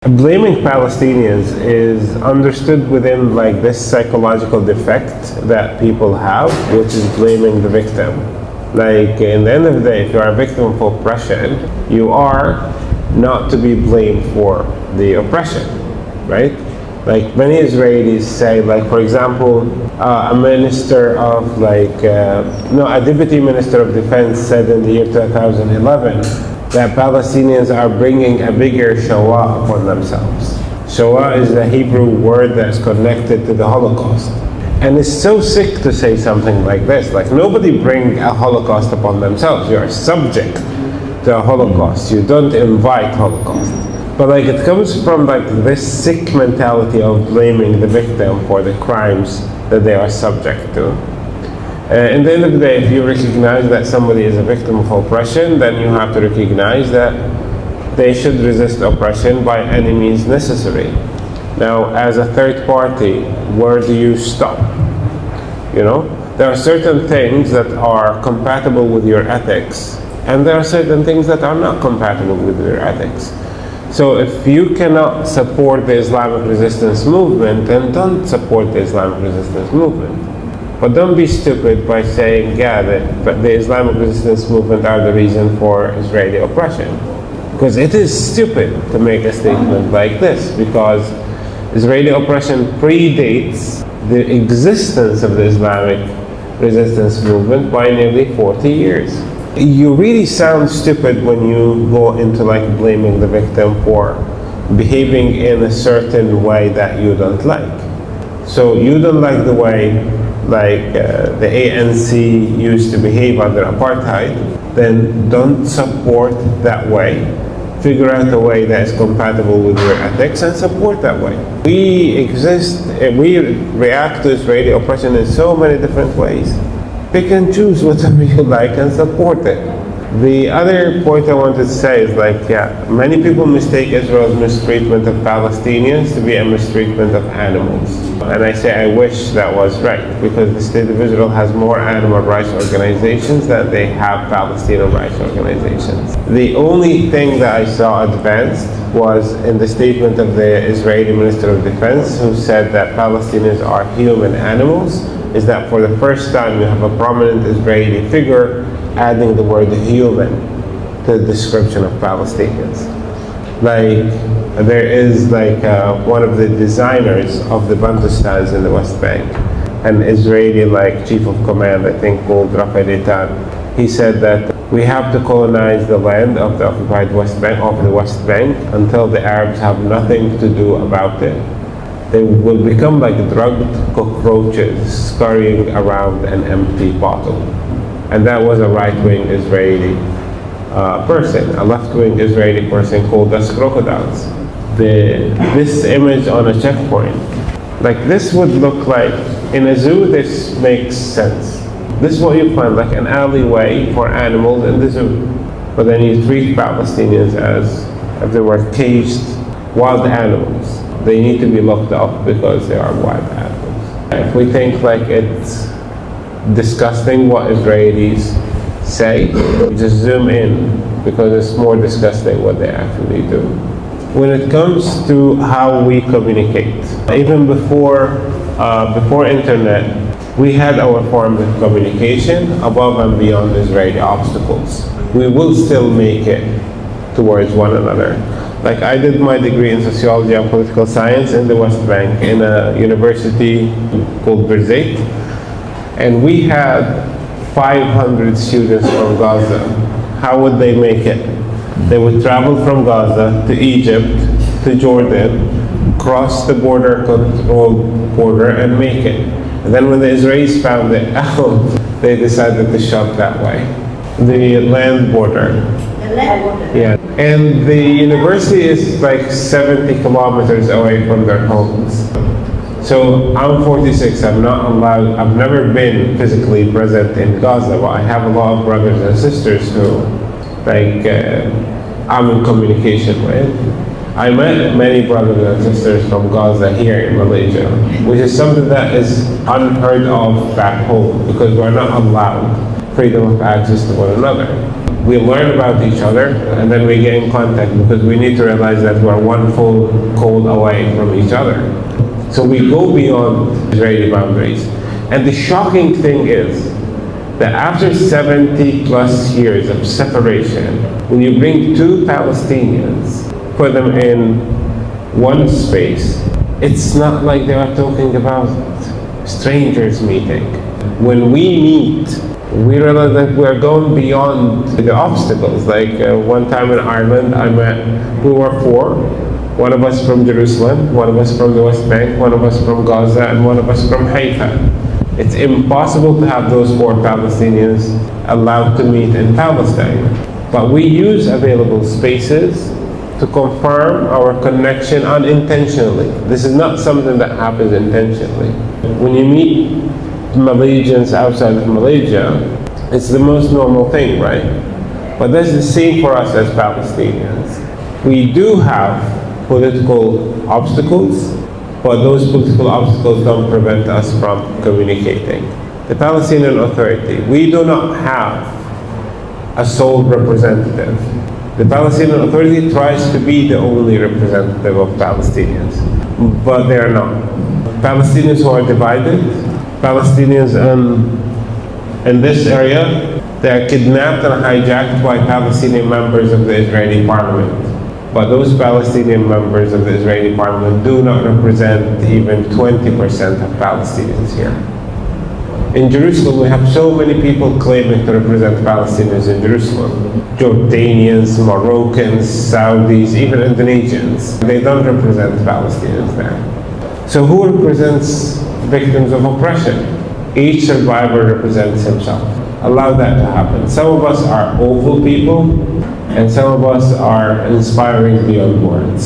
Blaming Palestinians is understood within this psychological defect that people have, which is blaming the victim. In the end of the day, if you are a victim of oppression, you are not to be blamed for the oppression, right? Many Israelis say, for example, a deputy minister of defense said in the year 2011 that Palestinians are bringing a bigger Shoah upon themselves. Shoah is the Hebrew word that's connected to the Holocaust. And it's so sick to say something like this. Nobody bring a Holocaust upon themselves. You are subject to a Holocaust. You don't invite Holocaust. But it comes from this sick mentality of blaming the victim for the crimes that they are subject to. In the end of the day, if you recognize that somebody is a victim of oppression, then you have to recognize that they should resist oppression by any means necessary. Now, as a third party, where do you stop? There are certain things that are compatible with your ethics, and there are certain things that are not compatible with your ethics. So if you cannot support the Islamic resistance movement, then don't support the Islamic resistance movement. But don't be stupid by saying, but the Islamic resistance movement are the reason for Israeli oppression. Because it is stupid to make a statement like this, because Israeli oppression predates the existence of the Islamic resistance movement by nearly 40 years. You really sound stupid when you go into blaming the victim for behaving in a certain way that you don't like. So you don't like the way the ANC used to behave under apartheid, then don't support that way. Figure out a way that is compatible with your ethics and support that way. We react to Israeli oppression in so many different ways. Pick and choose whatever you like and support it. The other point I wanted to say is many people mistake Israel's mistreatment of Palestinians to be a mistreatment of animals. And I say I wish that was right, because the State of Israel has more animal rights organizations than they have Palestinian rights organizations. The only thing that I saw advanced was in the statement of the Israeli Minister of Defense, who said that Palestinians are human animals, is that for the first time you have a prominent Israeli figure adding the word human to the description of Palestinians. There is one of the designers of the Bantustans in the West Bank, an Israeli chief of command, I think, called Rafael. He said that we have to colonize the land of the occupied West Bank, until the Arabs have nothing to do about it. They will become drugged cockroaches scurrying around an empty bottle. And that was a right-wing Israeli person, a left-wing Israeli person called us crocodiles. This image on a checkpoint, this would look in a zoo. This makes sense. This is what you find, an alleyway for animals in the zoo. But then you treat Palestinians as if they were caged wild animals. They need to be locked up because they are wild animals. If we think it's disgusting what Israelis say, just zoom in, because it's more disgusting what they actually do. When it comes to how we communicate, even before internet, we had our forms of communication above and beyond Israeli obstacles. We will still make it towards one another. I did my degree in sociology and political science in the West Bank in a university called Birzeit. And we had 500 students from Gaza. How would they make it? They would travel from Gaza to Egypt, to Jordan, cross the border and make it. And then when the Israelis found it out, they decided to shop that way. The land border. Yeah. And the university is 70 kilometers away from their homes. So I'm 46, I'm not allowed, I've never been physically present in Gaza, but I have a lot of brothers and sisters who I'm in communication with. I met many brothers and sisters from Gaza here in Malaysia, which is something that is unheard of back home, because we're not allowed freedom of access to one another. We learn about each other, and then we get in contact because we need to realize that we're one full call away from each other. So we go beyond Israeli boundaries. And the shocking thing is that after 70 plus years of separation, when you bring two Palestinians, put them in one space, it's not like they are talking about strangers meeting. When we meet, we realize that we're going beyond the obstacles. Like one time in Ireland, we were four. One of us from Jerusalem, one of us from the West Bank, one of us from Gaza, and one of us from Haifa. It's impossible to have those four Palestinians allowed to meet in Palestine. But we use available spaces to confirm our connection unintentionally. This is not something that happens intentionally. When you meet Malaysians outside of Malaysia, it's the most normal thing, right? But that's the same for us as Palestinians. We do have political obstacles, but those political obstacles don't prevent us from communicating. The Palestinian Authority, we do not have a sole representative. The Palestinian Authority tries to be the only representative of Palestinians, but they are not. Palestinians who are divided, Palestinians in this area, they are kidnapped and hijacked by Palestinian members of the Israeli parliament. But those Palestinian members of the Israeli parliament do not represent even 20% of Palestinians here. In Jerusalem, we have so many people claiming to represent Palestinians in Jerusalem. Jordanians, Moroccans, Saudis, even Indonesians. They don't represent Palestinians there. So who represents victims of oppression? Each survivor represents himself. Allow that to happen. Some of us are awful people, and some of us are inspiring beyond words.